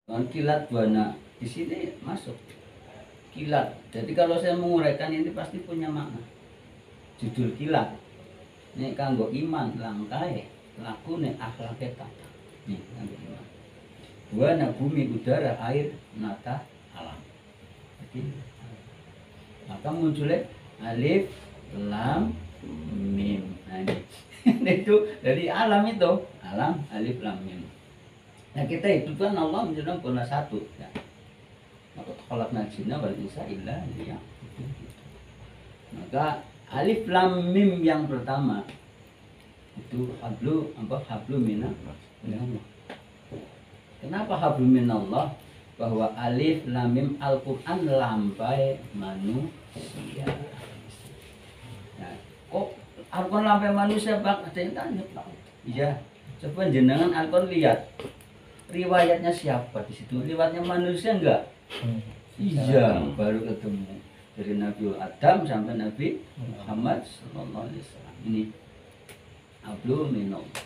Kilat buana di sini masuk kilat. Jadi kalau saya menguraikan ini pasti punya makna. Judul kilat. Ini kanggo iman langkai lakune akhlake tata. Nih kanggo iman. Buana bumi, udara, air, nata, alam. Jadi maka munculnya alif, lam, mim. Nah ini itu dari alam itu, alam, alif, lam, mim. Nah kita itu kan Allah menjadikan bola satu ya. Maka khalaqna jinna wal insa illa liya'budun. Maka alif lam mim yang pertama itu hablu minallah. Kenapa hablu minallah? Bahwa alif lam mim Al-Qur'an lampai manusia. Nah, kok Al-Qur'an lampai manusia Pak? Ada yang tanya Pak. Iya, coba jenengan Al-Qur'an lihat. Riwayatnya siapa di situ? Riwayatnya manusia enggak? Iya, baru ketemu dari Nabi Adam sampai Nabi Muhammad sallallahu alaihi wasallam. Ini hablu minallah.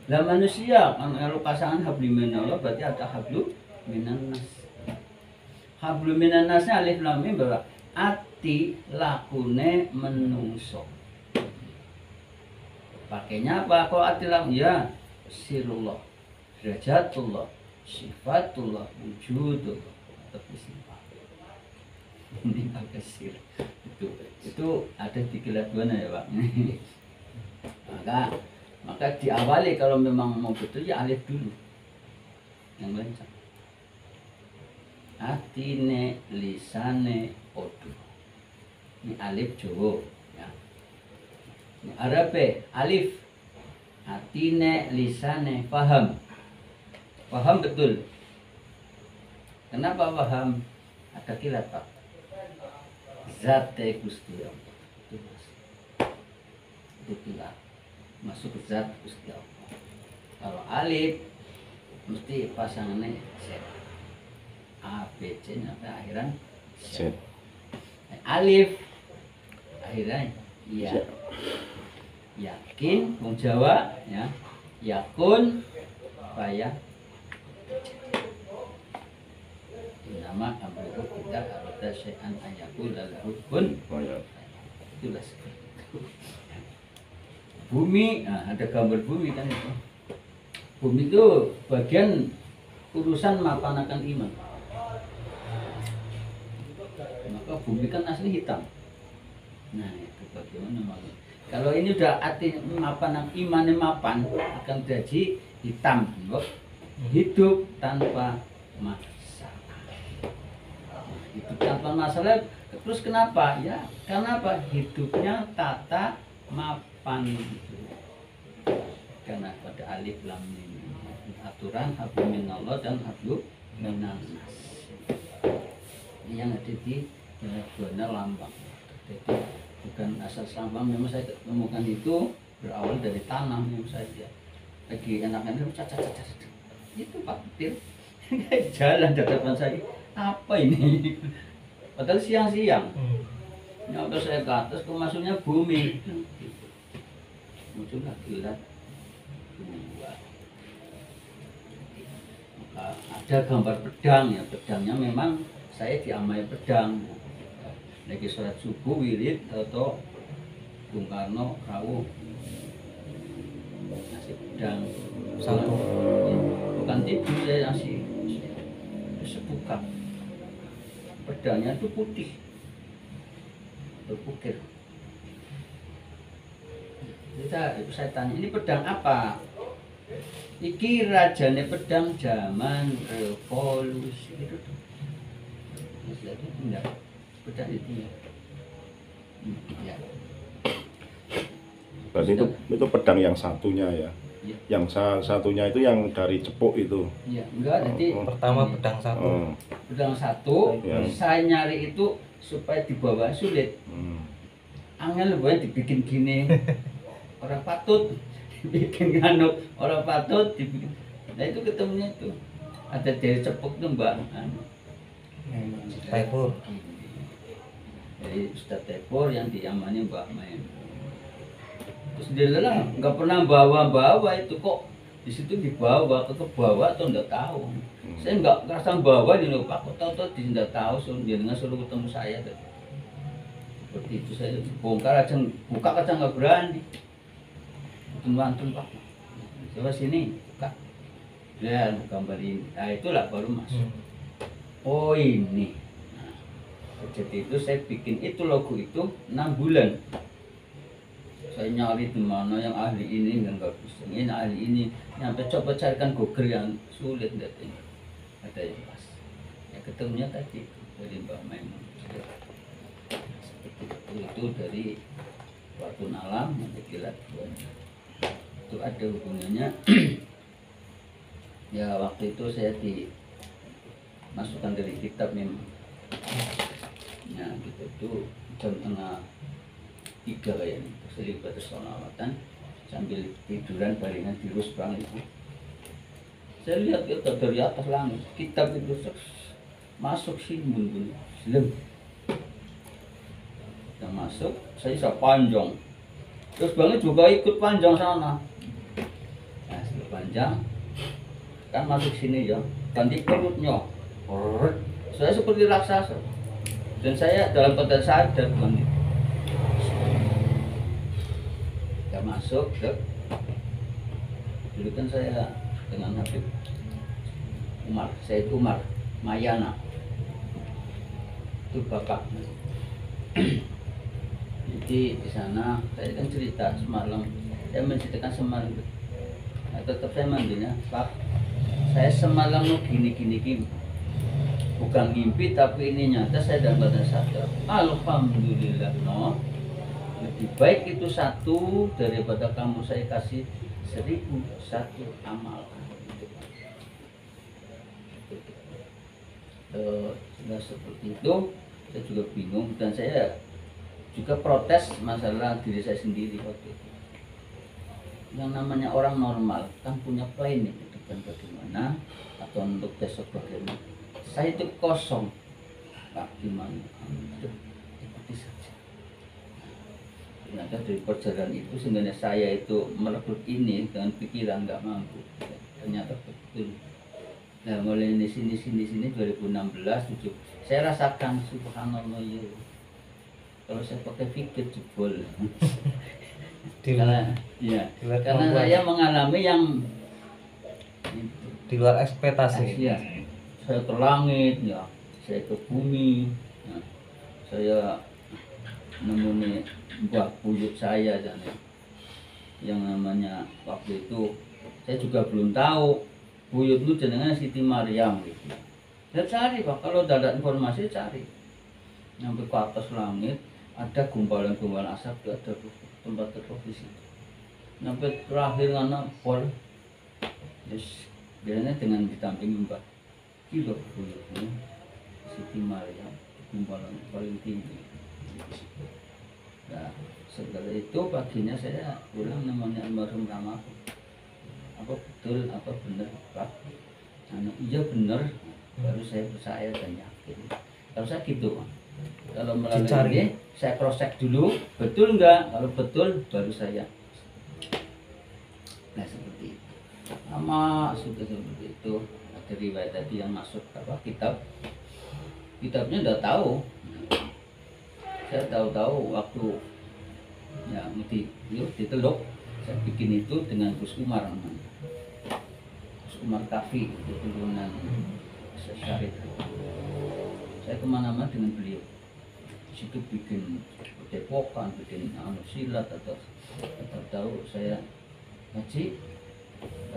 Lah manusia kan kalau pasangan hablu minallah berarti ada hablu minannas. Hablu minannasnya alif lam mim bahwa ati lakune menungso. Pakainya apa? Kalau ati lam ya sirullah, derajatullah, sifatullah, wujudullah, tapi sifat. Ini al-kasir. Itu ada di kilat buana ya Pak. maka diawali kalau memang mau betul ya alif dulu. Yang lancang. Atine, lisane, odu. Ini alif Jawa ya. Ini Arabe alif. Atine, lisane, paham. Paham betul. Kenapa paham? Ada kilat Pak. Zat Gusti Allah. Itu kilat. Masuk ke zat Gusti Allah. Kalau alif mesti pasangannya Z. A, B, C sampai akhiran Z. Alif akhirnya ya. Yakin, wong Jawa ya. Yakun, payah. Nama amruhu kita arada syai'an ayakul lahu kun. Itulah seperti itu. Bumi, nah ada gambar bumi kan itu. Bumi itu bagian urusan mapanakan iman. Maka bumi kan asli hitam. Nah itu bagaimana malu. Kalau ini udah arti mapan iman mapan akan jadi hitam, hidup tanpa masalah. Hidup tanpa masalah. Terus kenapa? Ya karena apa? Hidupnya tata mapan gitu. Karena pada alif lam mim aturan hablu minallah dan hablu minannas. Ini yang ada di zona lambang. Jadi bukan asal lambang, memang saya temukan itu berawal dari tanah yang saja. Lagi enak-enak cacat. Itu Pak Petir jalan di depan saya. Apa ini? Padahal siang-siang. Nyata saya ke atas, masuknya bumi. Muncullah kilat dua. Maka ada gambar pedang ya, pedangnya memang saya diamai pedang. Lagi sholat subuh wirid atau Bung Karno rawuh ngasih pedang satu, bukan tidur saya ngasih sepukat. Pedangnya itu putih berpukir. Saya tanya, ini pedang apa? Iki rajane pedang zaman revolusi itu tuh. Masih itu enggak pedang itu ya. Ya. Berarti itu pedang yang satunya ya. Ya. Yang satunya itu yang dari cepuk itu. Iya, enggak, jadi pertama pedang satu. Pedang satu, ya. Saya nyari itu supaya dibawa sulit. Angel boleh dibikin gini. Orang patut dibikin nganuk, orang patut dibikin. Nah itu ketemunya itu. Ada dari cepuk tuh Mbak. Taifur. Jadi Ustaz Taifur yang diamani Mbak Main. Terus dia lah nggak pernah bawa itu kok di situ dibawa atau bawa atau nggak tahu. Saya nggak ngerasa bawa di lupa, kok tahu-tahu tidak tahu, dia dengan suruh ketemu saya. Seperti itu saya bongkar aja, buka aja nggak berani. Tunggu Pak, coba sini buka. Ya gambar ini, nah itulah baru masuk. Oh ini. Nah, jadi itu saya bikin itu logo itu 6 bulan. Saya nyari di mana yang ahli ini nggak bisa, ini ahli ini, nyampe coba carikan Google yang sulit ini. Ada yang pas. Ya ketemunya tadi dari Mbak Maimun. Itu dari waktu alam yang kilat itu ada hubungannya. Ya waktu itu saya dimasukkan dari kitab memang. Nah gitu itu jam tengah 3 kayaknya, sering pada sholawatan sambil tiduran baringan dirus banget itu. Saya lihat itu dari atas langit, kitab itu masuk sih bun selem. Kita masuk, saya bisa panjang. Terus banget juga ikut panjang sana. Nah setelah panjang, kan masuk sini ya, ganti perutnya. Saya seperti raksasa. Dan saya dalam keadaan sadar banget. Kita masuk ke, dulu kan saya dengan Habib Umar, saya itu Umar Mayana, itu bapaknya. Jadi di sana saya kan cerita semalam, saya menceritakan semalam. Nah, tetap saya mandinya, Pak, saya semalam gini, bukan mimpi tapi ini nyata, saya dalam badan sadar. Alhamdulillah, no. Lebih baik itu satu daripada kamu saya kasih 1001 amal. Sudah seperti itu, saya juga bingung dan saya juga protes masalah diri saya sendiri waktu itu. Yang namanya orang normal kan punya planning ke depan bagaimana atau untuk besok bagaimana. Saya itu kosong, Pak, gimana? Ikuti saja. Ternyata dari perjalanan itu sebenarnya saya itu merekrut ini dengan pikiran nggak mampu. Ternyata betul. Nah mulai di sini 2016 7 saya rasakan subhanallah ya. Kalau saya pakai pikir jebol. Karena saya mengalami yang di luar ekspektasi. Ya, saya ke langit ya, saya ke bumi. Ya, saya menemui mbah buyut saya dan yang namanya waktu itu saya juga belum tahu buyut itu jenengan Siti Maryam gitu. Saya cari Pak, kalau ada informasi cari. Sampai ke atas langit ada gumpalan-gumpalan asap, ada tempat terprovisi. Sampai terakhir anak pol, yes, biasanya dengan ditampingi Mbak kilo buyutnya Siti Maryam, gumpalan paling tinggi. Nah, setelah itu paginya saya pulang namanya almarhum Rama. Apa betul, apa benar Pak? Iya benar, baru saya percaya dan yakin. Kalau saya gitu, kalau melalui ini saya cross check dulu, betul enggak? Kalau betul, baru saya. Nah seperti itu. Sama sudah seperti itu. Ada riwayat tadi yang masuk apa kitabnya udah tahu. Saya tahu waktu ya di Teluk saya bikin itu dengan Gus Umar namanya. Gus Umar Kafi, turunan Syarif. Saya kemana-mana dengan beliau. Di situ bikin depokan, bikin silat atau tahu saya ngaji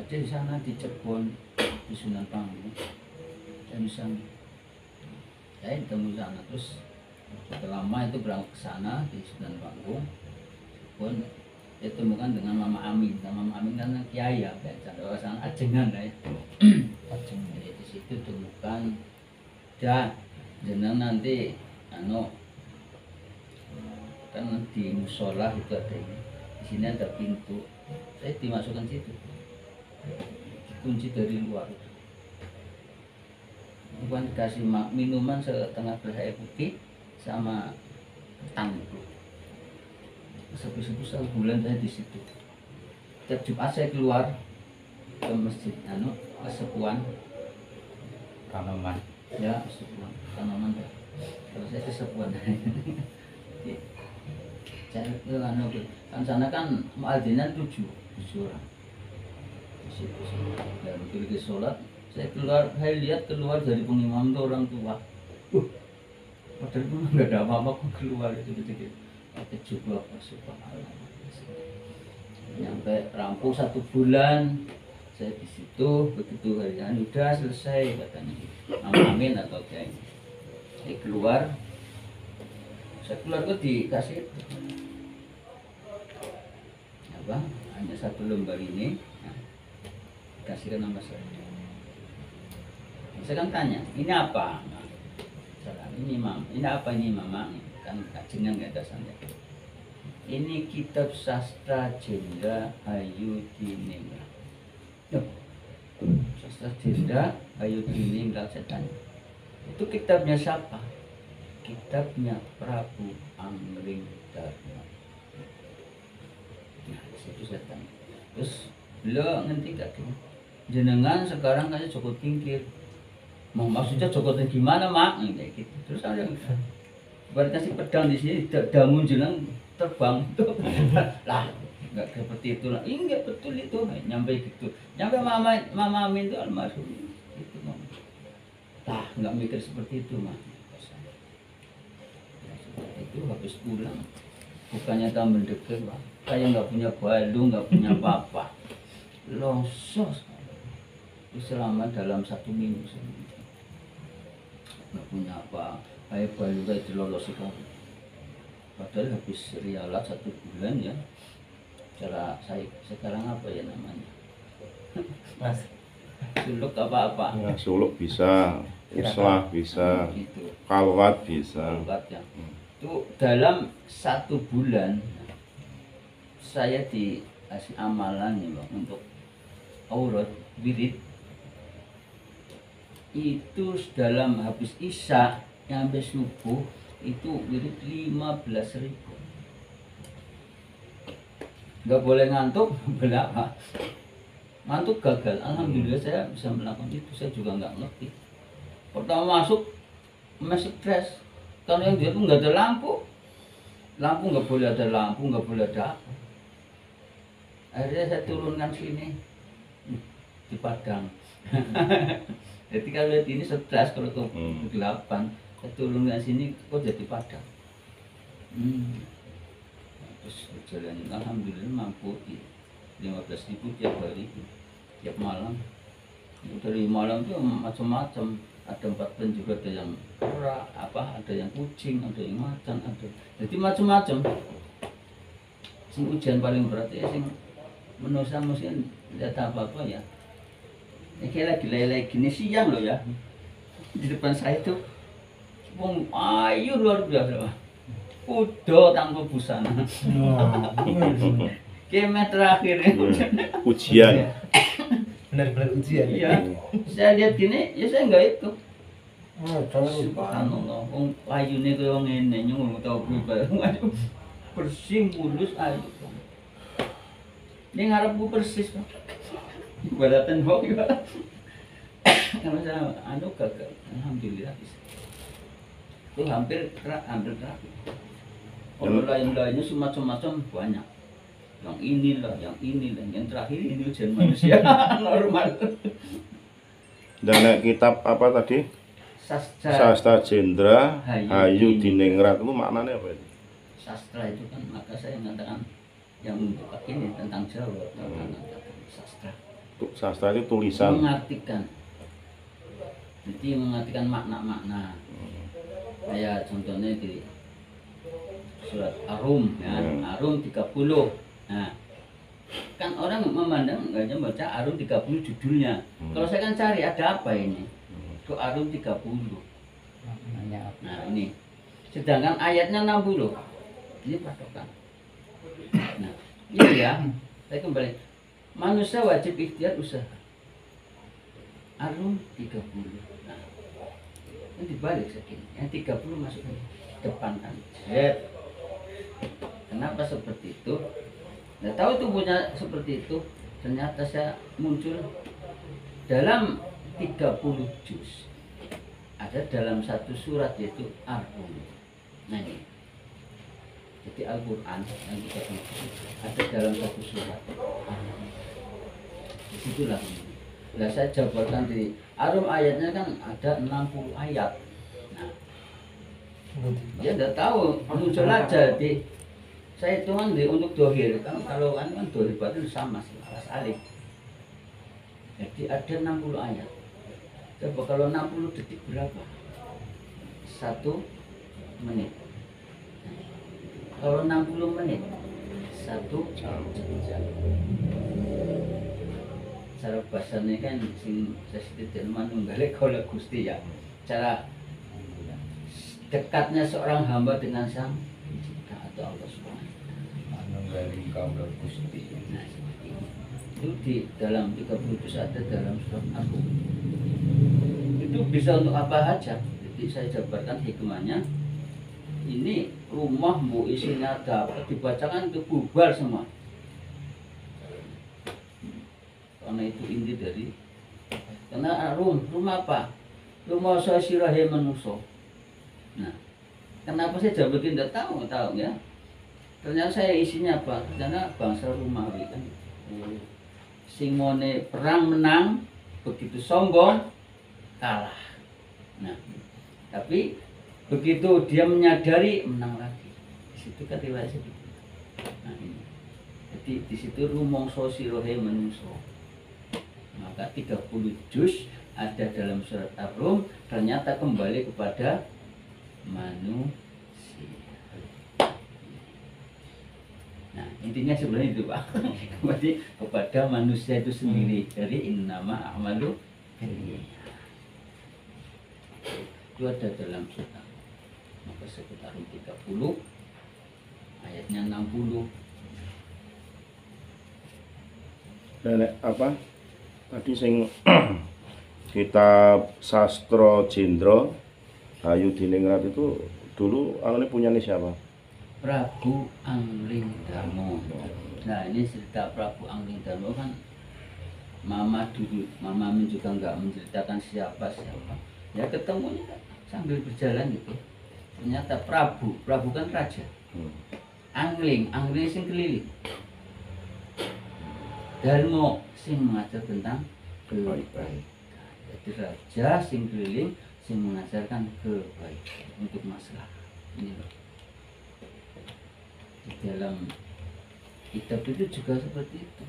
di sana di Cirebon, di Sunan Panggung. Saya di sana. Saya ketemu sana terus setelah lama itu berangkat ke sana di Sunan Panggung. Pun saya temukan dengan Mama Amin. Mama Amin kan kiai ya, cara sana ajengan ya. Ajengan. Jadi di situ temukan dan jeneng nanti kan di musola itu ada ini. Di sini ada pintu. Saya dimasukkan situ. Kunci dari luar. Bukan dikasih minuman setengah gelas air putih sama tangguh. Sebulan bulan saya di situ. Setiap Jumat saya keluar ke masjid kesepuan tanaman. Ya kesepuan tanaman dah. Kalau saya kesepuan. Saya ke kan sana kan muadzinan 7 orang. Di situ sih. Dan pergi sholat, saya lihat keluar dari pengimam itu orang tua. Padahal itu nggak ada apa-apa kok keluar itu gitu. Pakai jubah subhanallah. Nyampe rampung 1 bulan, saya di situ begitu harian udah selesai katanya. Amin atau kayak saya keluar kok dikasih apa hanya 1 lembar ini, nah, kasihkan nama saya kan tanya ini apa, nah, ini mam ini apa ini mama, kan kajian nggak ada santai. Ini kitab sastra Jendra Hayudiningrat. Sastra Jendra Hayudiningrat saya tanya, itu kitabnya siapa? Kitabnya Prabu Angringdarma. Nah, situ saya tanya. Terus beliau ngerti gak tuh? Jenengan sekarang kayak Joko Tingkir. Mau maksudnya Joko Tingkir gimana mak? Kayak gitu. Terus ada baru kasih pedang di sini, damun jeneng terbang itu. Lah, nggak seperti itu lah. Enggak betul itu. Nyampe gitu. Nyampe mama Amin itu almarhum. Itu mama. Lah, nggak mikir seperti itu mah. Itu habis pulang bukannya tambah deket Pak, kayak nggak punya balu, nggak punya apa-apa, losos selama dalam 1 minggu nggak punya apa, kayak balu kayak dilolosi kamu. Padahal habis rialat 1 bulan ya, cara saya sekarang apa ya namanya, Mas, suluk apa-apa, Ya, suluk bisa, uslah bisa, gitu, kalwat bisa. obat ya. Itu dalam 1 bulan saya dikasih amalan ya Bang, untuk aurat wirid itu dalam habis isya sampai subuh itu wirid 15.000. Nggak boleh ngantuk, berapa? Ngantuk gagal. Alhamdulillah saya bisa melakukan itu. Saya juga nggak ngerti. Pertama masuk masih stres. Karena yang dia tuh nggak ada lampu nggak boleh ada lampu, nggak boleh ada apa. Akhirnya saya turunkan sini di Padang. Jadi kalau lihat ini stres kalau ke 8, saya turunkan sini kok jadi Padang. Terus berjalan, alhamdulillah mampu di 15.000 tiap hari, tiap malam. Dari malam itu macam-macam. Ada 4 penjuru, ada yang kera, ada yang kucing, ada yang macan, ada. Jadi macam-macam. Sing ujian paling berat ya sing menusa mesti lihat apa-apa ya. Ini kayak lagi gini siang loh ya. Di depan saya tuh wong ayu luar biasa. Udah tanpa busana. Kemet terakhir. Ujian. benar-benar ujian. Iya. Saya lihat gini, ya saya enggak itu. Subhanallah, wong ayune koyo ngene nyung tau pribadi. Bersih mulus ayu. Ini ngarepku persis, Pak. Ibaratan kok ya. Kalau saya gagal, alhamdulillah bisa. Itu hampir terakhir. Kalau lain-lainnya semacam-macam banyak. Yang inilah, yang terakhir ini ujian manusia normal. Dan kitab apa tadi? Sastra Jendra Hayudiningrat itu maknanya apa itu? Sastra itu kan, maka saya mengatakan yang untuk ini tentang Jawa, tentang sastra. Sastra itu tulisan. Mengartikan. Jadi mengartikan makna-makna. Kayak contohnya di surat Arum, ya, Arum 30. Nah, kan orang memandang hanya baca Arum 30 judulnya. Kalau saya kan cari ada apa ini? Kok Arum 30? Nah, ini. Sedangkan ayatnya 60. Ini patokan. Nah, ini ya. Saya kembali. Manusia wajib ikhtiar usaha. Arum 30. Nah, ini dibalik segini. Yang 30 masuk ke depan kan. Kenapa seperti itu? Nggak tahu tubuhnya seperti itu. Ternyata saya muncul dalam 30 juz. ada dalam satu surat yaitu Ar-Rum. Nah ini, jadi Al-Quran yang kita baca ada dalam satu surat. Disitulah. Nah saya jabarkan di Ar-Rum ayatnya kan ada 60 ayat. Nah, dia tidak tahu muncul aja di saya itu kan untuk dohir kan kalau kan dohir batin sama sih alas alik. Jadi ada 60 ayat. Coba kalau 60 detik berapa? 1 menit. Kalau 60 menit 1 jam. Cara bahasanya kan sing sesititik manunggal kalau Gusti ya. Cara dekatnya seorang hamba dengan sang pencipta atau Allah Subhanahu Manunggaling kaula Gusti. Nah, itu di dalam 30 juz ada dalam surat Al-Rum. Itu bisa untuk apa aja. Jadi saya jabarkan hikmahnya. Ini rumah bu isinya dapat dibacakan itu bubar semua. Karena itu inti dari karena rumah apa? Rumah saya sirahe manusia. Nah, kenapa saya jabatin tidak tahu ya? Ternyata saya isinya apa? Ternyata bangsa Romawi kan. Simone perang menang, begitu sombong kalah. Nah, tapi begitu dia menyadari menang lagi. Di situ kan riwayat sedikit. Nah ini. Jadi di situ rumangsa sirahe manusa. Maka 30 juz ada dalam surat Ar-Rum ternyata kembali kepada manusia. Nah, intinya sebenarnya itu Pak. Kembali kepada manusia itu sendiri. Dari innama a'malu binniyat. Itu ada dalam surat. Maka sekitar 30 ayatnya 60. Dan apa? Tadi sing kitab Sastra Jendra Hayu Diningrat itu dulu awalnya punya siapa? Prabu Anglingdarma. Nah ini cerita Prabu Anglingdarma kan Mama dulu, Mama Min juga nggak menceritakan siapa. Ya ketemunya sambil berjalan gitu. Ternyata Prabu kan raja. Angling sing keliling. Darmo sing mengajar tentang kebaikan. Jadi raja sing keliling sing mengajarkan kebaikan untuk masalah. Ini loh. Di dalam kitab itu juga seperti itu.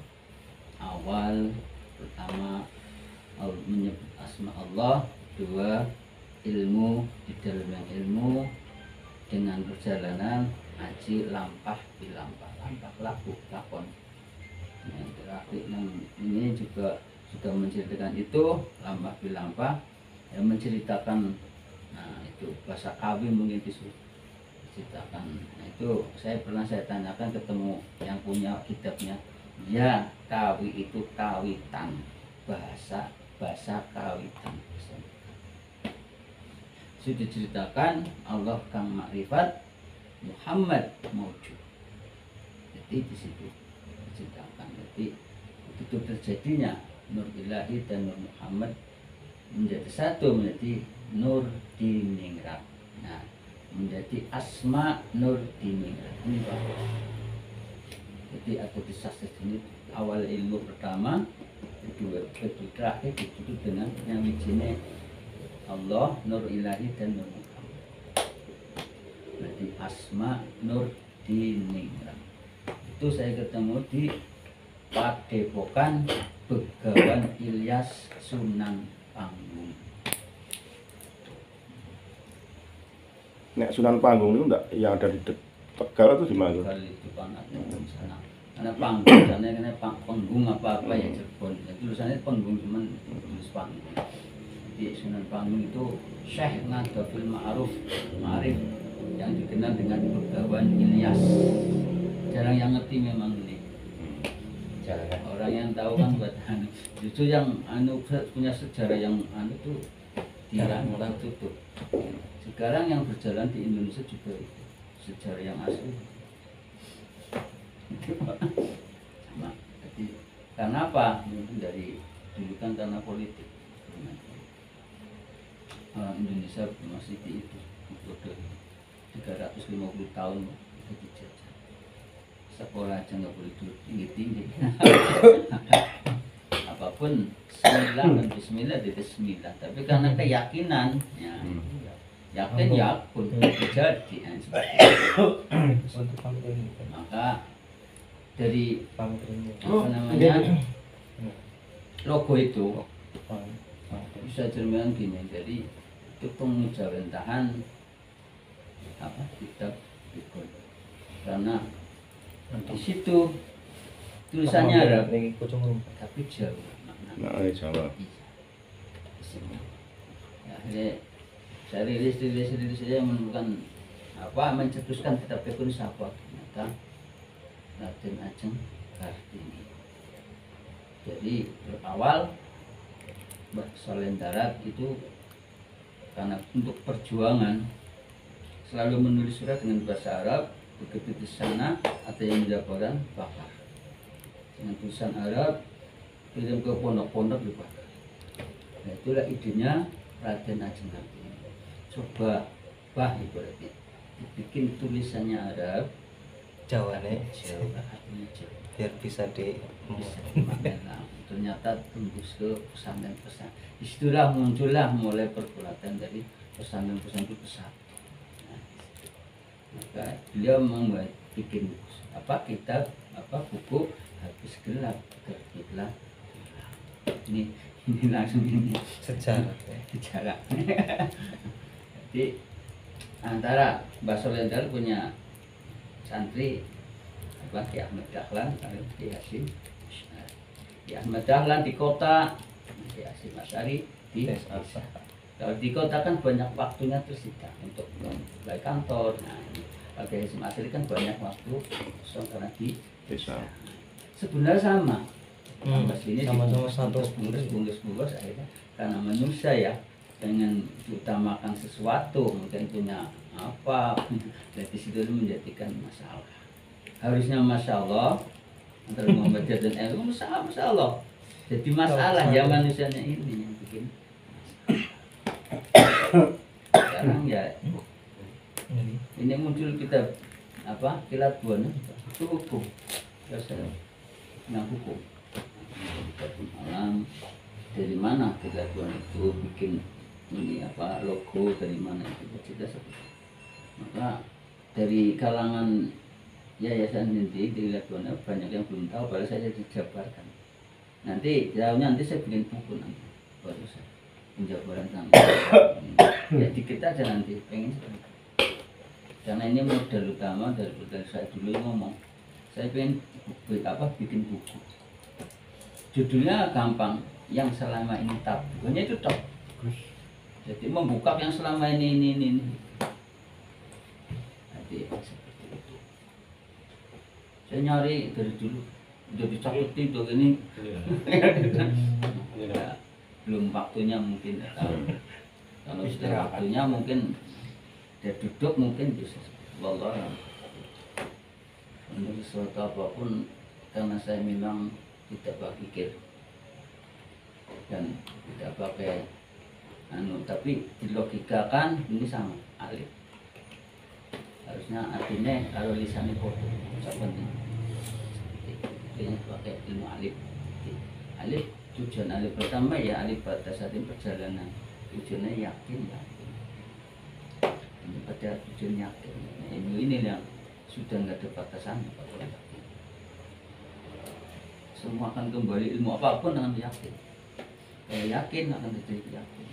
Awal pertama menyebut asma Allah, dua ilmu di dalam yang ilmu dengan perjalanan haji lampah bilampah laku lakon. Yang terakhir ini juga sudah menceritakan itu lampah bilampah yang menceritakan itu bahasa kawi mungkin diceritakan. Nah, itu saya tanyakan ketemu yang punya kitabnya. Ya kawi itu kawitan bahasa kawitan. Sudah diceritakan Allah kang makrifat Muhammad maujud. Jadi di situ diceritakan. Jadi itu terjadinya Nur Ilahi dan Nur Muhammad menjadi satu, menjadi Nur Diningrat. Nah, menjadi Asma Nur Diningrat. Ini Pak. Jadi ada di sastra ini awal ilmu pertama, kedua terakhir ditutup dengan yang wijinya Allah, Nur Ilahi dan Nur Muhammad. Berarti Asma Nur Diningrat. Itu saya ketemu di Padepokan Begawan Ilyas Sunan Panggung. Nek Sunan Panggung itu enggak yang ada di Tegal itu di mana? Tegal itu kan ada di sana. Karena Panggung, karena Panggung apa-apa ya Cirebon. Tulisannya Panggung cuman tulis Panggung. Di Sunan Panggung itu Syekh Nadafil Ma'ruf yang dikenal dengan Begawan Ilyas. Jarang yang ngerti memang ini. Orang yang tahu kan buat justru yang punya sejarah yang tuh jarang orang tutup. Sekarang yang berjalan di Indonesia juga itu sejarah yang asli. Sama. Jadi karena apa? Mungkin dari dulu kan karena politik. orang Indonesia masih di itu udah 350 tahun itu dijajah. Sekolah aja nggak boleh duduk tinggi-tinggi. Apapun Bismillah dan Bismillah di Bismillah. Tapi karena keyakinan, ya, yakin yakun jadi. Untuk pamrih. Maka dari Pamrih. apa namanya logo itu bisa cerminan gini. Jadi itu pengujawantahan apa kitab Bikun. Karena di situ tulisannya Arab Ini kucing rumput. tapi Jawa maknanya. Nah, Jawa. Ya, akhirnya saya rilis saya menemukan apa mencetuskan kitab Bikun siapa ternyata Raden Ajeng Kartini. Jadi berawal Mbah Solen Darat itu karena untuk perjuangan selalu menulis surat dengan bahasa Arab. Begitu di sana ada yang mendapatkan bakar dengan tulisan Arab, kirim ke pondok-pondok dibakar. Nah, itulah idenya Raden Ajeng Kartini. Coba ibaratnya dibikin tulisannya Arab, Jawa nih. Jawa artinya Jawa. Biar bisa di Bisa dimaknai. Ternyata tembus ke pesan. Disitulah muncullah mulai pergulatan dari pesan-pesan itu besar. Maka beliau membuat bikin apa kitab apa buku habis gelap terbitlah ini langsung ini sejarah. sejarah. Jadi antara Mbah Solen Darat punya santri apa Ki Ahmad Dahlan kalau Ki Hasim Ki Ahmad Dahlan di kota, Ki Hasim Asy'ari di desa. Kalau di kota kan banyak waktunya tersita untuk memulai kantor. Nah, kalau Hasim Asy'ari kan banyak waktu kosong karena di Desa. sebenarnya sama. Sini Sama-sama satu bungkus akhirnya karena manusia ya pengen diutamakan sesuatu mungkin punya apa dari situ menjadikan masalah. Harusnya masya Allah antara Muhammadiyah dan NU masya Allah. Jadi masalah ya manusianya ini yang bikin. Sekarang ya ini muncul kita apa kilat buana itu hukum hukum alam dari mana kilat buana itu bikin ini apa logo dari mana itu cerita seperti maka dari kalangan yayasan inti di kilat buana banyak yang belum tahu baru saya dijabarkan nanti nanti saya bikin buku nanti baru saya penjabaran sama ya dikit aja nanti pengen seperti itu. Karena ini modal utama dari saya dulu ngomong saya pengen bikin buku judulnya gampang yang selama ini tabu hanya itu top jadi membuka yang selama ini nanti seperti itu saya nyari dari dulu udah dicakutin tuh ini ya, belum waktunya mungkin ya, kalau sudah waktunya mungkin dia duduk mungkin bisa wallah untuk sesuatu apapun karena saya memang tidak berpikir dan tidak pakai tapi dilogikakan ini sama alif harusnya artinya kalau lisannya foto penting ini pakai ilmu alif tujuan alif pertama ya alif pada saat ini perjalanan tujuannya yakin ini pada tujuan yakin ilmu ini yang sudah nggak ada batasan semua akan kembali ilmu apapun dengan yakin kalau yakin akan jadi yakin